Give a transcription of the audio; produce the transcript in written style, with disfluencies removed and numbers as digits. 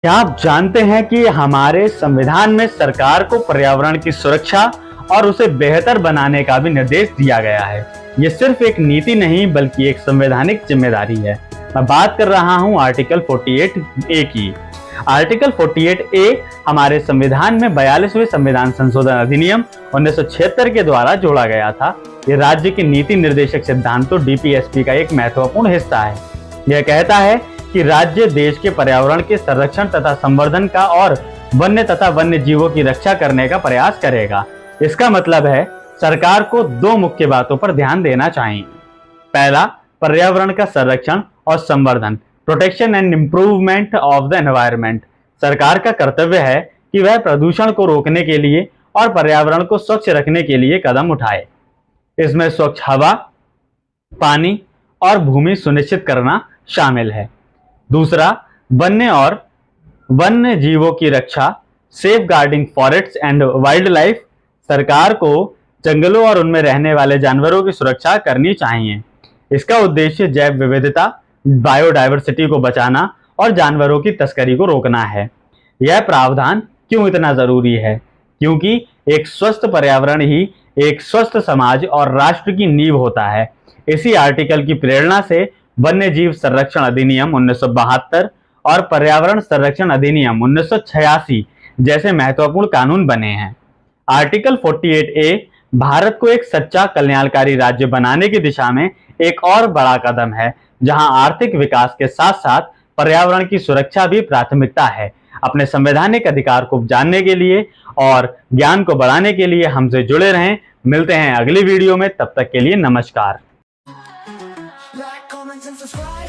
क्या आप जानते हैं कि हमारे संविधान में सरकार को पर्यावरण की सुरक्षा और उसे बेहतर बनाने का भी निर्देश दिया गया है। ये सिर्फ एक नीति नहीं बल्कि एक संवैधानिक जिम्मेदारी है। मैं बात कर रहा हूं आर्टिकल 48A की। आर्टिकल 48A हमारे संविधान में 42वें संविधान संशोधन अधिनियम 1976 के द्वारा जोड़ा गया था। ये राज्य की नीति निर्देशक सिद्धांतों DPSP का एक महत्वपूर्ण हिस्सा है। यह कहता है कि राज्य देश के पर्यावरण के संरक्षण तथा संवर्धन का और वन्य तथा वन्य जीवों की रक्षा करने का प्रयास करेगा। इसका मतलब है सरकार को दो मुख्य बातों पर ध्यान देना चाहिए। पहला, पर्यावरण का संरक्षण और संवर्धन, protection and improvement of the environment. सरकार का कर्तव्य है कि वह प्रदूषण को रोकने के लिए और पर्यावरण को स्वच्छ रखने के लिए कदम उठाए। इसमें स्वच्छ हवा, पानी और भूमि सुनिश्चित करना शामिल है। दूसरा, वन्य और वन्य जीवों की रक्षा, safeguarding forest and wildlife. सरकार को जंगलों और उनमें रहने वाले जानवरों की सुरक्षा करनी चाहिए। इसका उद्देश्य जैव विविधता, बायोडायवर्सिटी को बचाना और जानवरों की तस्करी को रोकना है। यह प्रावधान क्यों इतना जरूरी है? क्योंकि एक स्वस्थ पर्यावरण ही एक स्वस्थ समाज और राष्ट्र की नींव होता है। इसी आर्टिकल की प्रेरणा से वन्य जीव संरक्षण अधिनियम 1972 और पर्यावरण संरक्षण अधिनियम 1986 जैसे महत्वपूर्ण कानून बने हैं। आर्टिकल 48A भारत को एक सच्चा कल्याणकारी राज्य बनाने की दिशा में एक और बड़ा कदम है, जहां आर्थिक विकास के साथ साथ पर्यावरण की सुरक्षा भी प्राथमिकता है। अपने संवैधानिक अधिकार को जानने के लिए और ज्ञान को बढ़ाने के लिए हमसे जुड़े रहें। मिलते हैं अगली वीडियो में, तब तक के लिए नमस्कार। Like, comment and subscribe.